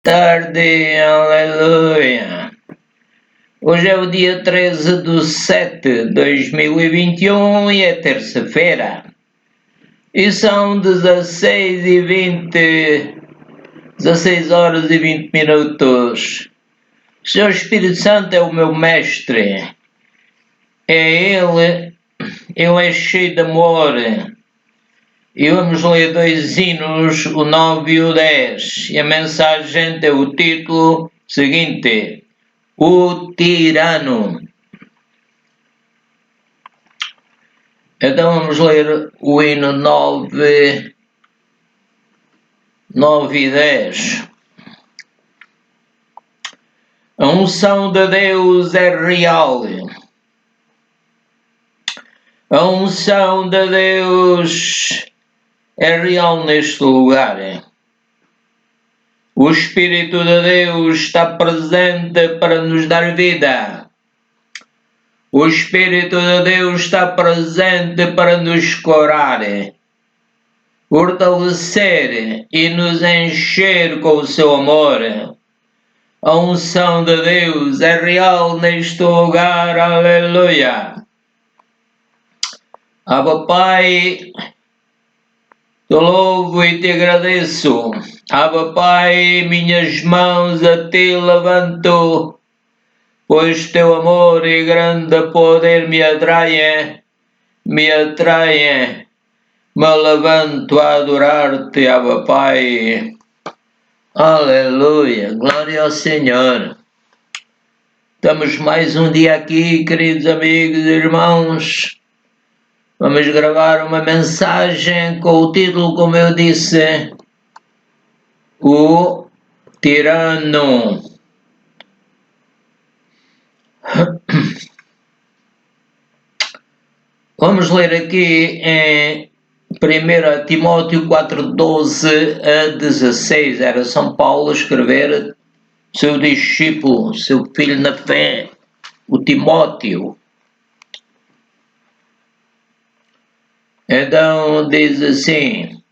Tarde, aleluia. Hoje é o dia 13/7/2021 e é terça-feira. E são 16 horas e 20 minutos. O Senhor Espírito Santo é o meu mestre. É Ele é cheio de amor. E vamos ler dois hinos, o 9 e o 10. E a mensagem tem o título seguinte: O Tirano. Então vamos ler o hino 9 e 10. A unção de Deus é real. A unção de Deus é real neste lugar. O Espírito de Deus está presente para nos dar vida. O Espírito de Deus está presente para nos curar, fortalecer e nos encher com o seu amor. A unção de Deus é real neste lugar. Aleluia. Abba Pai, te louvo e te agradeço. Abba Pai, minhas mãos a ti levanto, pois teu amor e grande poder me atraem. Me levanto a adorar-te, Abba Pai. Aleluia, glória ao Senhor. Estamos mais um dia aqui, queridos amigos e irmãos. Vamos gravar uma mensagem com o título, como eu disse, O Tirano. Vamos ler aqui em 1 Timóteo 4:12-16. Era São Paulo a escrever seu discípulo, seu filho na fé, o Timóteo. Então diz assim: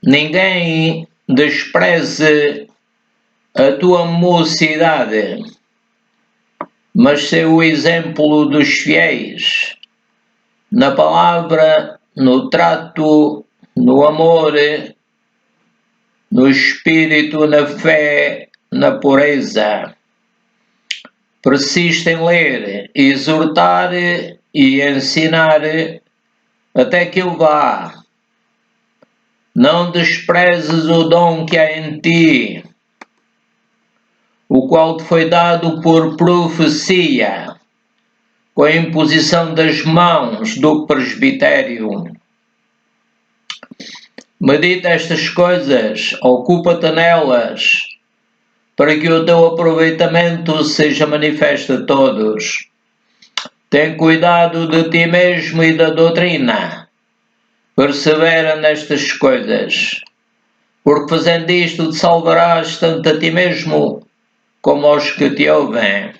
ninguém despreze a tua mocidade, mas sê o exemplo dos fiéis, na palavra, no trato, no amor, no espírito, na fé, na pureza. Persiste em ler, exortar e ensinar até que eu vá. Não desprezes o dom que há em ti, o qual te foi dado por profecia, com a imposição das mãos do presbitério. Medita estas coisas, ocupa-te nelas, para que o teu aproveitamento seja manifesto a todos. Tem cuidado de ti mesmo e da doutrina. Persevera nestas coisas, porque fazendo isto te salvarás tanto a ti mesmo como aos que te ouvem.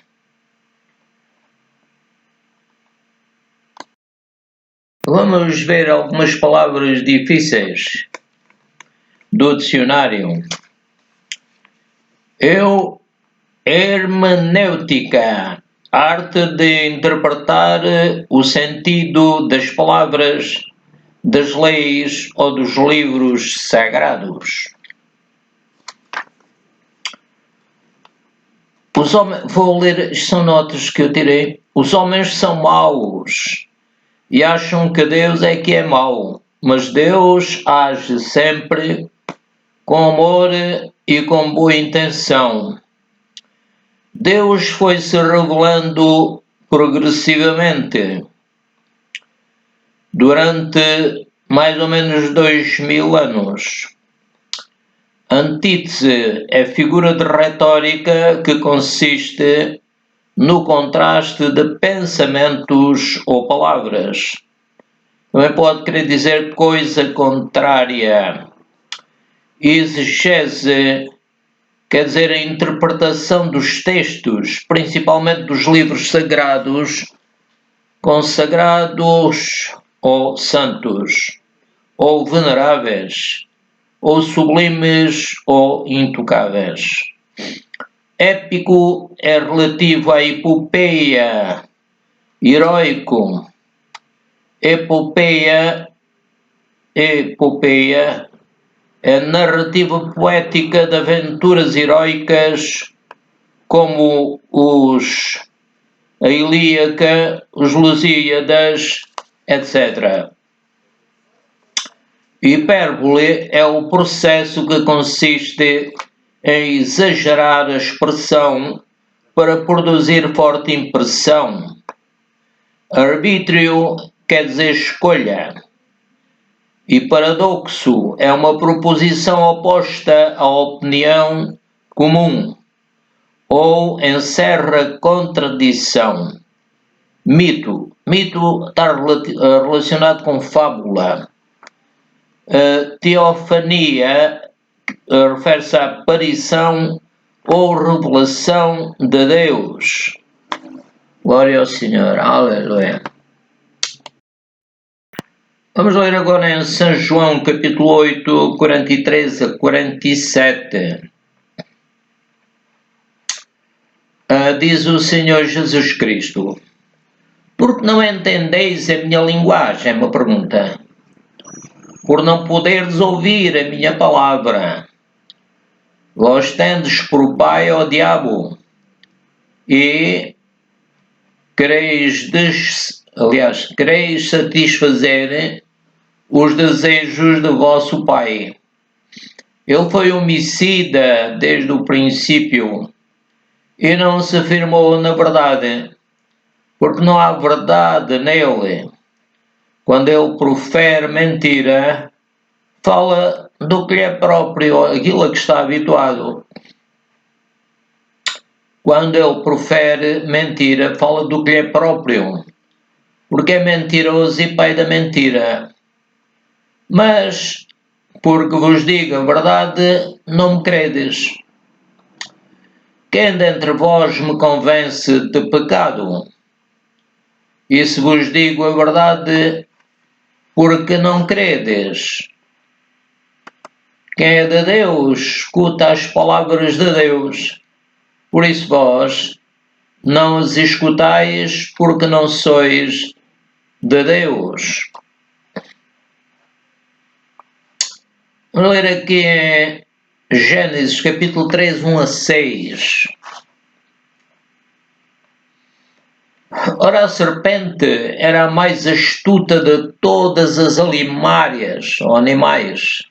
Vamos ver algumas palavras difíceis do dicionário. Hermenêutica, arte de interpretar o sentido das palavras, das leis ou dos livros sagrados. Vou ler, são notas que eu tirei. Os homens são maus e acham que Deus é que é mau, mas Deus age sempre com amor e com boa intenção. Deus foi se revelando progressivamente durante mais ou menos 2000 anos. Antítese é figura de retórica que consiste no contraste de pensamentos ou palavras. Também pode querer dizer coisa contrária. Exegese quer dizer a interpretação dos textos, principalmente dos livros sagrados, consagrados ou santos, ou veneráveis, ou sublimes ou intocáveis. Épico é relativo à epopeia, heróico. Epopeia é narrativa poética de aventuras heróicas como a Ilíaca, os Lusíadas, etc. Hipérbole é o processo que consiste em exagerar a expressão para produzir forte impressão. Arbítrio quer dizer escolha. E paradoxo é uma proposição oposta à opinião comum, ou encerra contradição. Mito está relacionado com fábula. Teofania refere-se à aparição ou revelação de Deus. Glória ao Senhor, aleluia. Vamos ler agora em São João, capítulo 8, 43 a 47. Diz o Senhor Jesus Cristo: Porque não entendeis a minha linguagem? É uma pergunta. Por não poderes ouvir a minha palavra. Vós tendes por pai ao diabo, e quereis satisfazer os desejos de vosso pai. Ele foi homicida desde o princípio, e não se afirmou na verdade, porque não há verdade nele. Quando ele profere mentira, fala do que lhe é próprio, aquilo a que está habituado. Quando ele profere mentira, fala do que lhe é próprio, porque é mentiroso e pai da mentira. Mas, porque vos digo a verdade, não me credes. Quem dentre vós me convence de pecado? E se vos digo a verdade, porque não credes? Quem é de Deus, escuta as palavras de Deus. Por isso vós não as escutais, porque não sois de Deus. Vamos ler aqui em Gênesis, capítulo 3, 1 a 6. Ora, a serpente era a mais astuta de todas as alimárias, ou animais.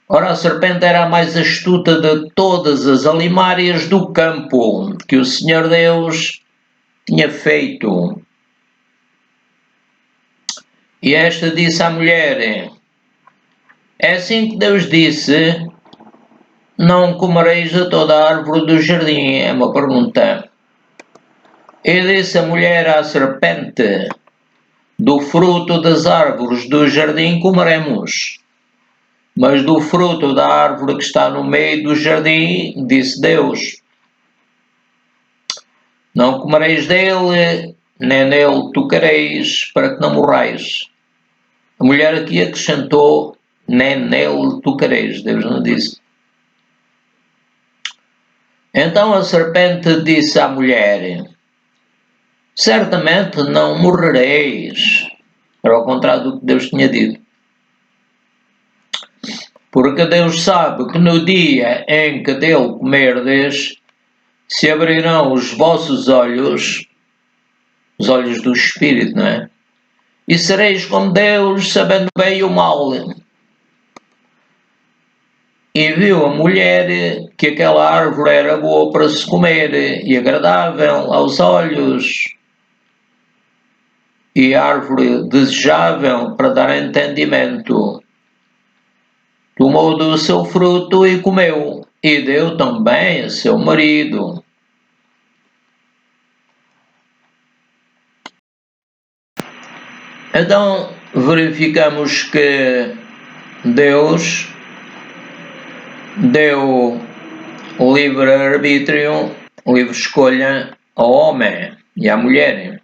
Ora, a serpente era a mais astuta de todas as alimárias do campo que o Senhor Deus tinha feito. E esta disse à mulher: É assim que Deus disse, não comereis de toda a árvore do jardim. É uma pergunta. E disse a mulher à serpente: Do fruto das árvores do jardim comeremos. Mas do fruto da árvore que está no meio do jardim, disse Deus: Não comereis dele, nem nele tocareis, para que não morrais. A mulher aqui acrescentou: Nem nele tocareis. Deus não disse. Então a serpente disse à mulher: Certamente não morrereis. Era ao contrário do que Deus tinha dito. Porque Deus sabe que no dia em que dele comerdes, se abrirão os vossos olhos, os olhos do Espírito, não é? E sereis como Deus, sabendo bem o mal. E viu a mulher que aquela árvore era boa para se comer e agradável aos olhos, e árvore desejável para dar entendimento. Tomou do seu fruto e comeu, e deu também a seu marido. Então verificamos que Deus deu livre-arbítrio, livre escolha ao homem e à mulher.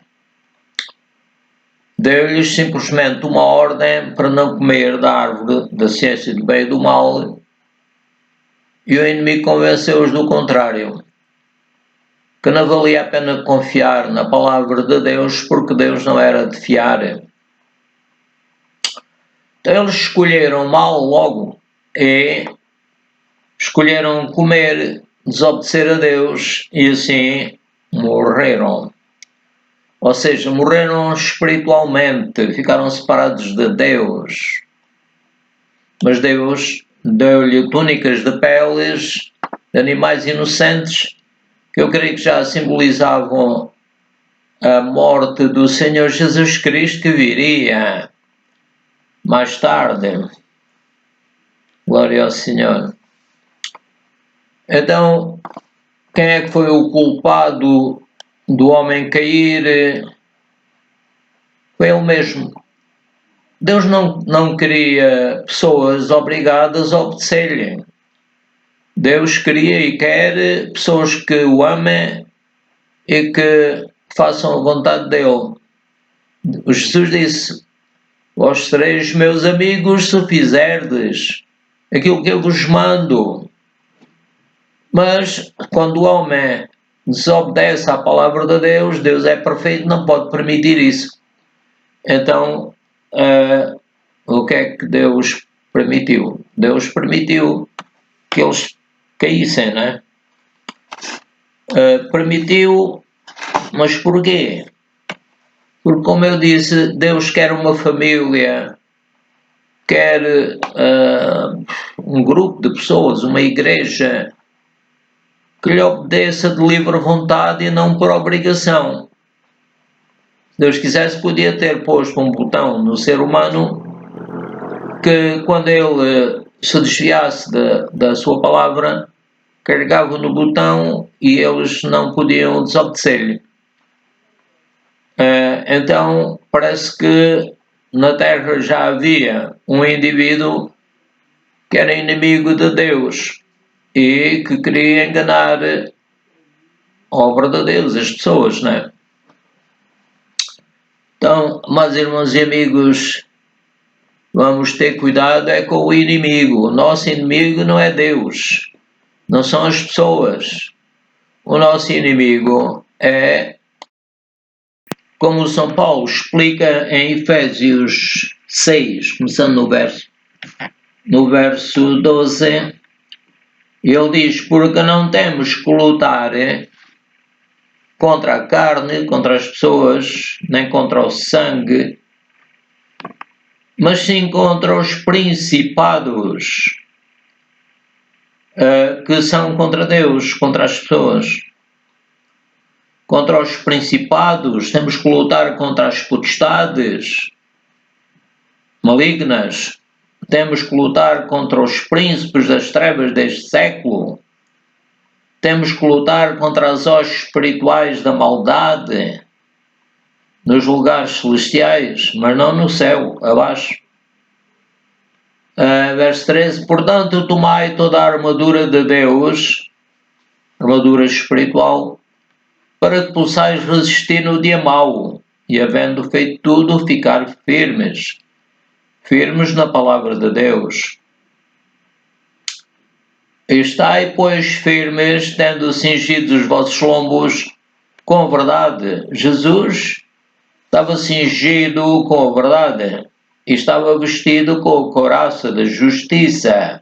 deu-lhes simplesmente uma ordem para não comer da árvore da ciência do bem e do mal, e o inimigo convenceu-os do contrário, que não valia a pena confiar na palavra de Deus, porque Deus não era de fiar. Então eles escolheram mal logo e escolheram comer, desobedecer a Deus e assim morreram. Ou seja, morreram espiritualmente, ficaram separados de Deus. Mas Deus deu-lhe túnicas de peles de animais inocentes, que eu creio que já simbolizavam a morte do Senhor Jesus Cristo, que viria mais tarde. Glória ao Senhor. Então, quem é que foi o culpado do homem cair? Foi ele mesmo. Deus não queria pessoas obrigadas a obedecer-lhe. Deus queria e quer pessoas que o amem e que façam a vontade dele. Jesus disse: vós sereis meus amigos se fizerdes aquilo que eu vos mando. Mas quando o homem desobedece à palavra de Deus, Deus é perfeito, não pode permitir isso. Então, o que é que Deus permitiu? Deus permitiu que eles caíssem, né? Permitiu, mas porquê? Porque, como eu disse, Deus quer uma família, quer um grupo de pessoas, uma igreja, que lhe obedeça de livre vontade e não por obrigação. Se Deus quisesse, podia ter posto um botão no ser humano que, quando ele se desviasse da sua palavra, carregava no botão e eles não podiam desobedecer-lhe. Então, parece que na Terra já havia um indivíduo que era inimigo de Deus e que queria enganar a obra de Deus, as pessoas, né? Então, meus irmãos e amigos, vamos ter cuidado com o inimigo. O nosso inimigo não é Deus, não são as pessoas. O nosso inimigo é, como São Paulo explica em Efésios 6, começando no verso 12, ele diz: porque não temos que lutar contra a carne, contra as pessoas, nem contra o sangue, mas sim contra os principados, que são contra Deus, contra as pessoas. Contra os principados, temos que lutar contra as potestades malignas, temos que lutar contra os príncipes das trevas deste século, temos que lutar contra as hostes espirituais da maldade nos lugares celestiais, mas não no céu, abaixo. Verso 13: portanto, tomai toda a armadura de Deus, armadura espiritual, para que possais resistir no dia mau, e havendo feito tudo, ficar firmes na palavra de Deus. Estai, pois, firmes, tendo cingidos os vossos lombos com a verdade. Jesus estava cingido com a verdade e estava vestido com a couraça da justiça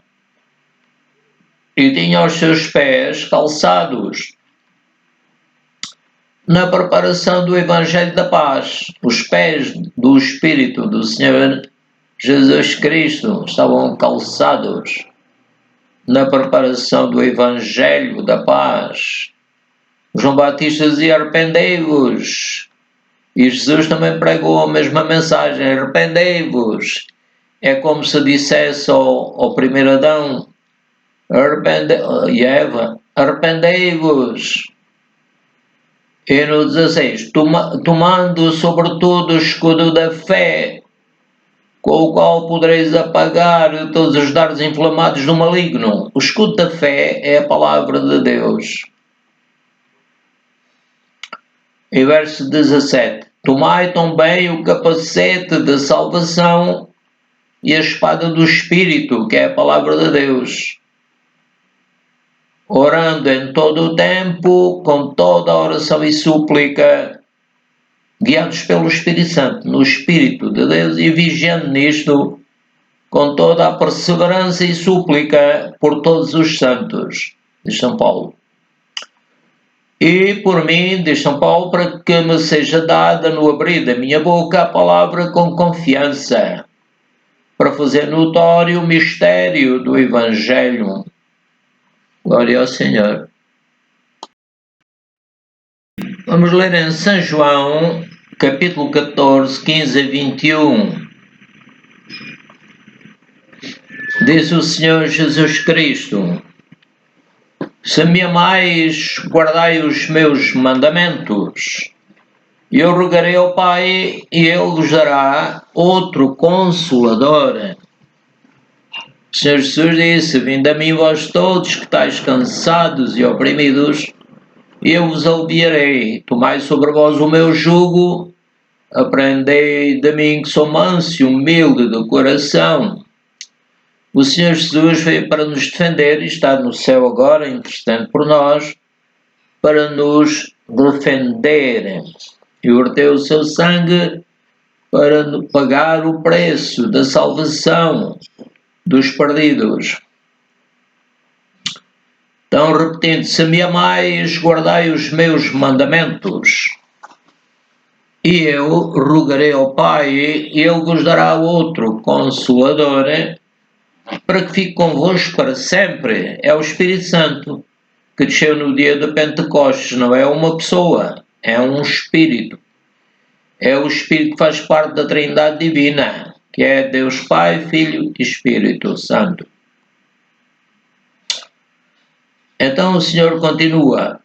e tinha os seus pés calçados na preparação do Evangelho da Paz. Os pés do Espírito do Senhor Jesus Cristo estavam calçados na preparação do Evangelho da Paz. João Batista dizia: arrependei-vos. E Jesus também pregou a mesma mensagem: arrependei-vos. É como se dissesse ao primeiro Adão e Eva: arrependei-vos. E no 16: tomando sobretudo o escudo da fé, com o qual podereis apagar todos os dardos inflamados do maligno. O escudo da fé é a palavra de Deus. E verso 17: Tomai também o capacete da salvação e a espada do Espírito, que é a palavra de Deus, orando em todo o tempo, com toda a oração e súplica, guiados pelo Espírito Santo, no Espírito de Deus, e vigiando nisto, com toda a perseverança e súplica por todos os santos, diz São Paulo. E por mim, diz São Paulo, para que me seja dada no abrir da minha boca a palavra com confiança, para fazer notório o mistério do Evangelho. Glória ao Senhor. Vamos ler em São João, capítulo 14, 15 a 21. Diz o Senhor Jesus Cristo: se me amais, guardai os meus mandamentos. Eu rogarei ao Pai, e Ele vos dará outro Consolador. O Senhor Jesus disse: vinde a mim vós todos que estáis cansados e oprimidos, e eu vos aliviarei. Tomai sobre vós o meu jugo, aprendei de mim que sou manso e humilde de coração. O Senhor Jesus veio para nos defender e está no céu agora, intercedendo por nós, para nos defender. E verteu o seu sangue para pagar o preço da salvação dos perdidos. Então, repetindo: se me amais, guardai os meus mandamentos. E eu rogarei ao Pai, e Ele vos dará outro Consolador, para que fique convosco para sempre. É o Espírito Santo, que desceu no dia de Pentecostes. Não é uma pessoa, é um Espírito. É o Espírito que faz parte da Trindade Divina, que é Deus Pai, Filho e Espírito Santo. Então o Senhor continua: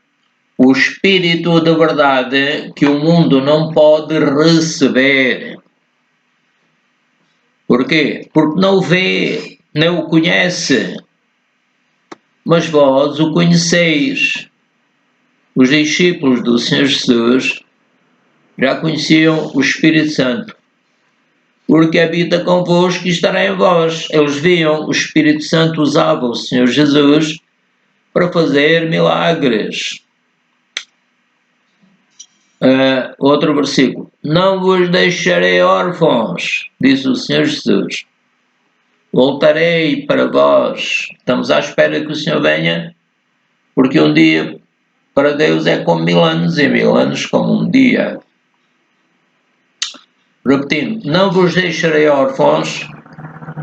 o Espírito de verdade que o mundo não pode receber. Porquê? Porque não o vê, nem o conhece. Mas vós o conheceis. Os discípulos do Senhor Jesus já conheciam o Espírito Santo, porque habita convosco e estará em vós. Eles viam o Espírito Santo usava o Senhor Jesus para fazer milagres. Outro versículo: não vos deixarei órfãos, disse o Senhor Jesus. Voltarei para vós. Estamos à espera que o Senhor venha, porque um dia para Deus é como 1000 anos, e 1000 anos como um dia. Repetindo: não vos deixarei órfãos,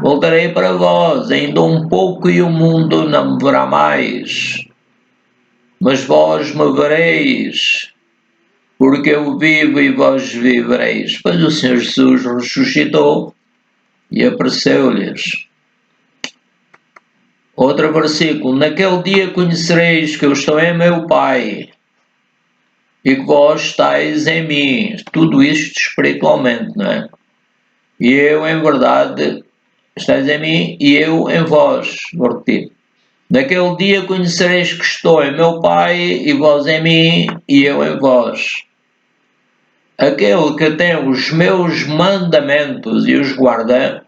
voltarei para vós, ainda um pouco e o mundo não me verá mais. Mas vós me vereis, porque eu vivo e vós vivereis. Pois o Senhor Jesus ressuscitou e apareceu-lhes. Outro versículo: naquele dia conhecereis que eu estou em meu Pai, e que vós estáis em mim. Tudo isto espiritualmente, não é? E eu, em verdade, estáis em mim e eu em vós. Vou repetir: naquele dia conhecereis que estou em meu Pai, e vós em mim e eu em vós. Aquele que tem os meus mandamentos e os guarda,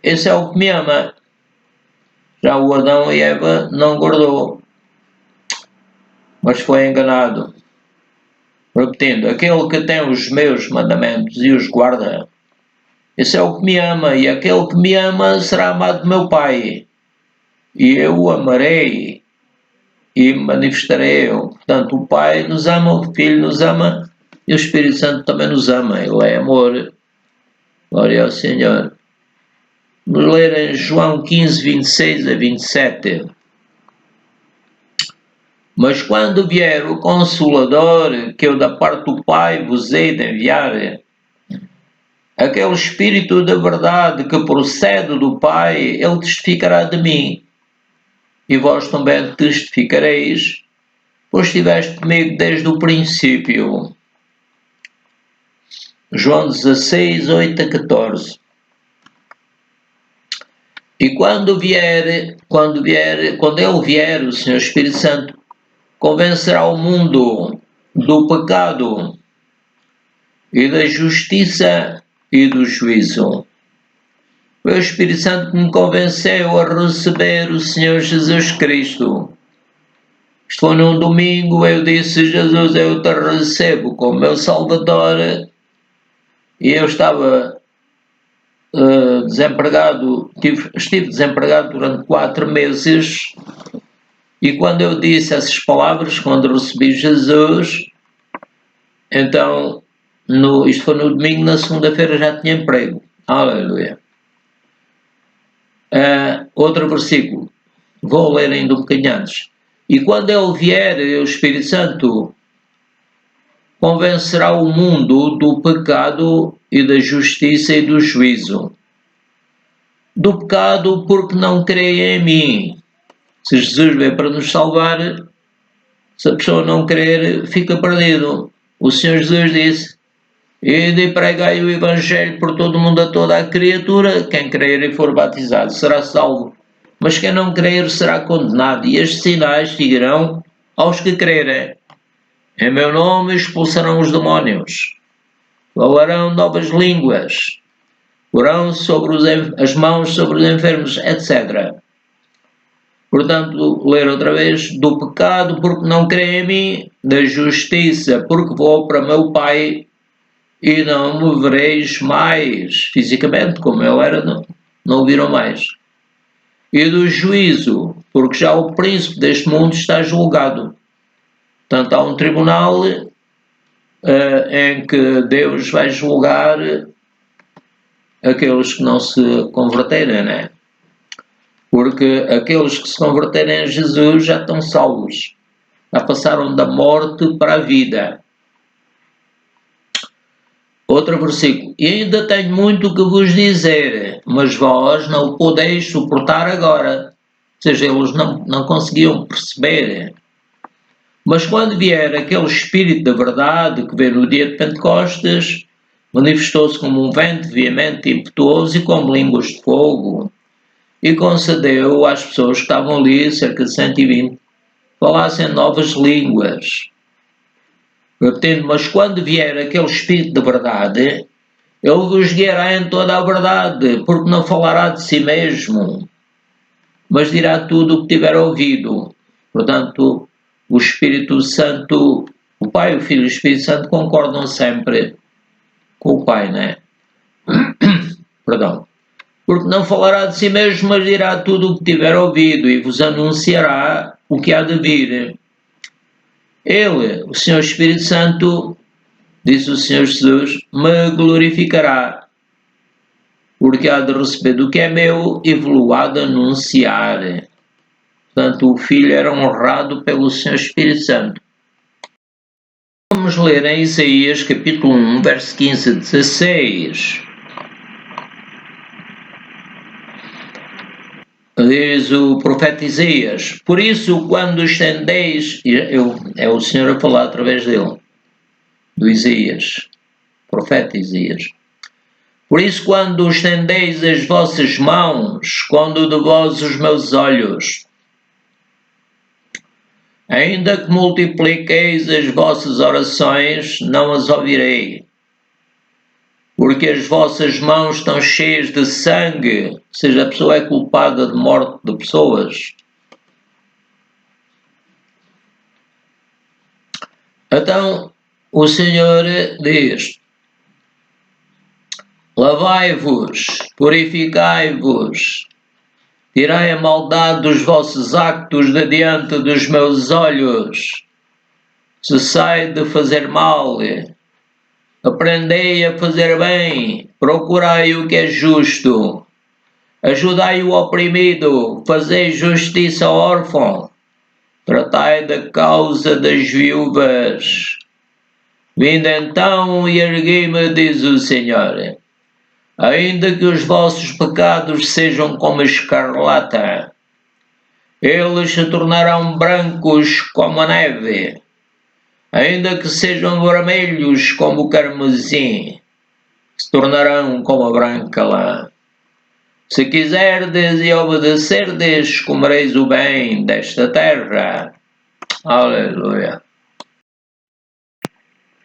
esse é o que me ama. Já o Adão e Eva não guardou, mas foi enganado. Repetindo: aquele que tem os meus mandamentos e os guarda, esse é o que me ama, e aquele que me ama será amado de meu Pai, e eu o amarei e manifestarei eu. Portanto, o Pai nos ama, o Filho nos ama, e o Espírito Santo também nos ama. Ele é amor. Glória ao Senhor. Vamos ler em João 15, 26 a 27. Mas quando vier o Consolador, que eu da parte do Pai vos hei de enviar, aquele Espírito da verdade que procede do Pai, ele testificará de mim. E vós também testificareis, pois estiveste comigo desde o princípio. João 16, 8 a 14. E quando ele vier, o Senhor Espírito Santo convencerá o mundo do pecado e da justiça e do juízo. Foi o Espírito Santo que me convenceu a receber o Senhor Jesus Cristo. Isto foi num domingo, eu disse: Jesus, eu te recebo como meu Salvador. E eu estava desempregado, estive desempregado durante 4 meses, e quando eu disse essas palavras, quando recebi Jesus, então, isto foi no domingo, na segunda-feira já tinha emprego. Aleluia. Outro versículo, vou ler ainda um bocadinho antes. E quando ele vier, o Espírito Santo convencerá o mundo do pecado e da justiça e do juízo. Do pecado, porque não creem em mim. Se Jesus veio para nos salvar, se a pessoa não crer, fica perdido. O Senhor Jesus disse: ide e pregai o Evangelho por todo o mundo, a toda a criatura. Quem crer e for batizado será salvo, mas quem não crer será condenado. E estes sinais seguirão aos que crerem. Em meu nome expulsarão os demónios, falarão novas línguas, porão sobre as mãos sobre os enfermos, etc. Portanto, ler outra vez: do pecado, porque não creem em mim; da justiça, porque vou para meu Pai e não me vereis mais fisicamente, como ele era, não o viram mais; e do juízo, porque já o príncipe deste mundo está julgado. Portanto, há um tribunal em que Deus vai julgar aqueles que não se converterem, né? Porque aqueles que se converterem a Jesus já estão salvos, já passaram da morte para a vida. Outro versículo: e ainda tenho muito que vos dizer, mas vós não o podeis suportar agora. Ou seja, eles não conseguiam perceber. Mas quando vier aquele Espírito da verdade que veio no dia de Pentecostes, manifestou-se como um vento veemente e impetuoso e como línguas de fogo, e concedeu às pessoas que estavam ali, cerca de 120, falassem novas línguas. Repetindo: mas quando vier aquele Espírito de verdade, ele vos guiará em toda a verdade, porque não falará de si mesmo, mas dirá tudo o que tiver ouvido. Portanto, o Espírito Santo, o Pai, o Filho e o Espírito Santo concordam sempre com o Pai, né? Perdão. Porque não falará de si mesmo, mas dirá tudo o que tiver ouvido e vos anunciará o que há de vir. Ele, o Senhor Espírito Santo, disse o Senhor Jesus, me glorificará, porque há de receber do que é meu e vos há de anunciar. Portanto, o Filho era honrado pelo Senhor Espírito Santo. Vamos ler em Isaías capítulo 1, verso 15 a 16. Diz o profeta Isaías: por isso, quando estendeis, é o Senhor a falar através dele, do Isaías, profeta Isaías. Por isso, quando estendeis as vossas mãos, escondo de vós os meus olhos. Ainda que multipliqueis as vossas orações, não as ouvirei. Porque as vossas mãos estão cheias de sangue, ou seja, a pessoa é culpada de morte de pessoas. Então, o Senhor diz: lavai-vos, purificai-vos, tirai a maldade dos vossos actos de diante dos meus olhos, cessai de fazer mal, aprendei a fazer bem, procurai o que é justo, ajudai o oprimido, fazei justiça ao órfão, tratai da causa das viúvas. Vinde então e ergui-me, diz o Senhor, ainda que os vossos pecados sejam como escarlata, eles se tornarão brancos como a neve. Ainda que sejam vermelhos como o carmesim, se tornarão como a branca lã. Se quiserdes e obedecerdes, comereis o bem desta terra. Aleluia.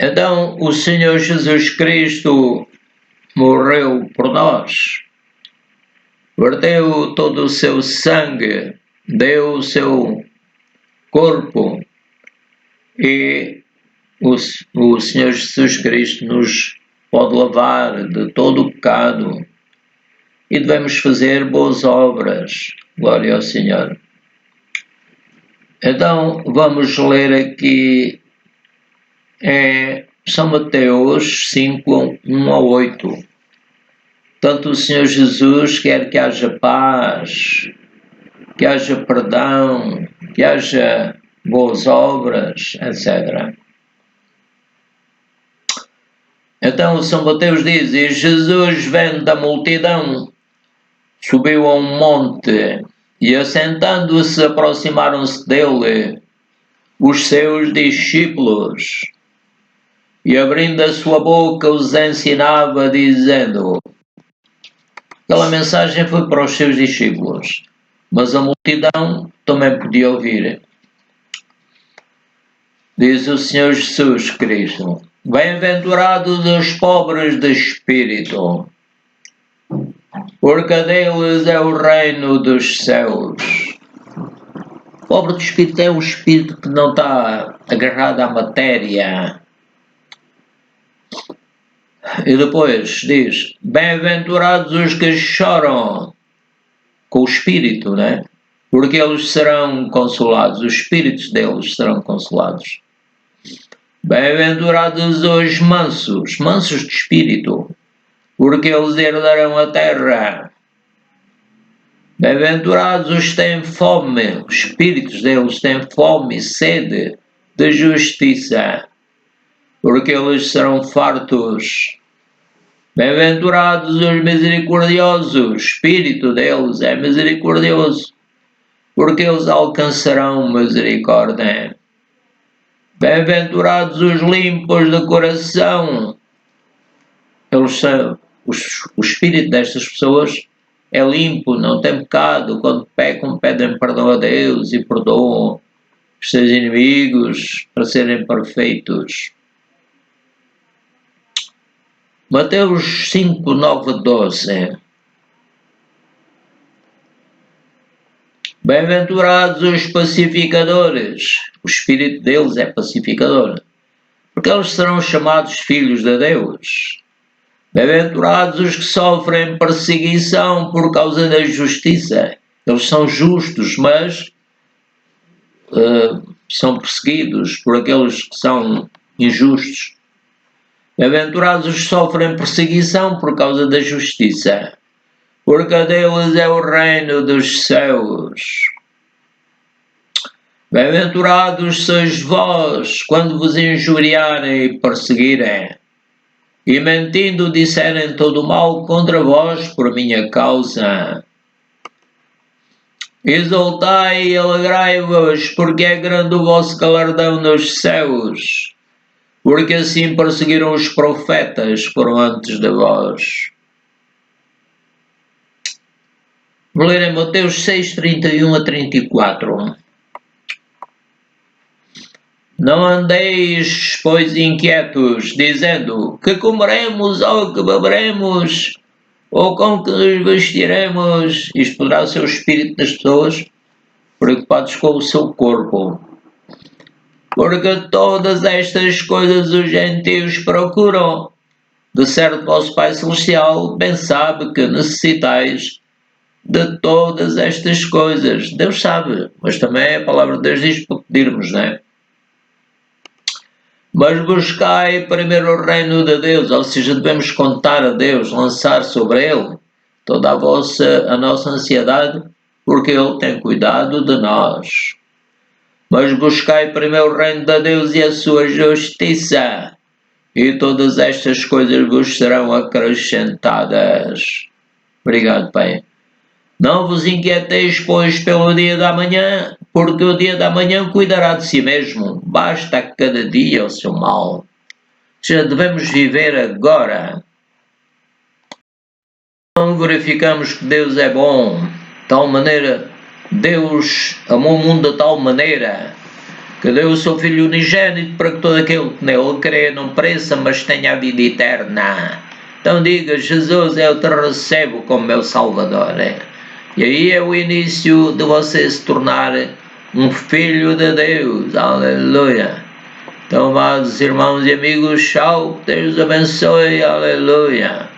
Então, o Senhor Jesus Cristo morreu por nós, verteu todo o seu sangue, deu o seu corpo, e o Senhor Jesus Cristo nos pode lavar de todo o pecado e devemos fazer boas obras. Glória ao Senhor. Então, vamos ler aqui São Mateus 5, 1 a 8. Tanto o Senhor Jesus quer que haja paz, que haja perdão, que haja boas obras, etc. Então, São Mateus diz: e Jesus, vendo a multidão, subiu a um monte, e assentando-se aproximaram-se dele os seus discípulos, e abrindo a sua boca os ensinava, dizendo... Aquela mensagem foi para os seus discípulos, mas a multidão também podia ouvir. Diz o Senhor Jesus Cristo: bem-aventurados os pobres de espírito, porque deles é o reino dos céus. Pobre de espírito é o espírito que não está agarrado à matéria. E depois diz: bem-aventurados os que choram com o espírito, né? Porque eles serão consolados, os espíritos deles serão consolados. Bem-aventurados os mansos, mansos de espírito, porque eles herdarão a terra. Bem-aventurados os que têm fome, os espíritos deles têm fome e sede de justiça, porque eles serão fartos. Bem-aventurados os misericordiosos, o espírito deles é misericordioso, porque eles alcançarão misericórdia. Bem-aventurados os limpos de coração, eles são, o espírito destas pessoas é limpo, não tem pecado. Quando pecam, pedem perdão a Deus e perdoam os seus inimigos para serem perfeitos. Mateus 5, 9, 12. Bem-aventurados os pacificadores, o espírito deles é pacificador, porque eles serão chamados filhos de Deus. Bem-aventurados os que sofrem perseguição por causa da justiça, eles são justos, mas são perseguidos por aqueles que são injustos. Bem-aventurados os que sofrem perseguição por causa da justiça, porque deles é o reino dos céus. Bem-aventurados sois vós, quando vos injuriarem e perseguirem, e mentindo disserem todo o mal contra vós por minha causa. Exultai e alegrai-vos, porque é grande o vosso galardão nos céus, porque assim perseguiram os profetas que foram antes de vós. Vou ler em Mateus 6, 31 a 34. Não andeis, pois, inquietos, dizendo, que comeremos ou que beberemos, ou com que nos vestiremos. Isto poderá ser o espírito das pessoas preocupados com o seu corpo. Porque todas estas coisas os gentios procuram. De certo, vosso Pai Celestial bem sabe que necessitais de todas estas coisas. Deus sabe, mas também a palavra de Deus diz para pedirmos, não é? Mas buscai primeiro o reino de Deus, ou seja, devemos contar a Deus, lançar sobre Ele toda a nossa ansiedade, porque Ele tem cuidado de nós. Mas buscai primeiro o reino de Deus e a sua justiça, e todas estas coisas vos serão acrescentadas. Obrigado, Pai. Não vos inquieteis, pois, pelo dia da manhã, porque o dia da manhã cuidará de si mesmo. Basta a cada dia o seu mal. Já devemos viver agora. Não verificamos que Deus é bom, de tal maneira, Deus amou o mundo de tal maneira que deu o seu Filho unigênito para que todo aquele que nele crê não pereça, mas tenha a vida eterna. Então diga, Jesus, eu te recebo como meu Salvador. E aí é o início de você se tornar um filho de Deus. Aleluia. Então, amados irmãos e amigos, tchau, Deus abençoe, aleluia.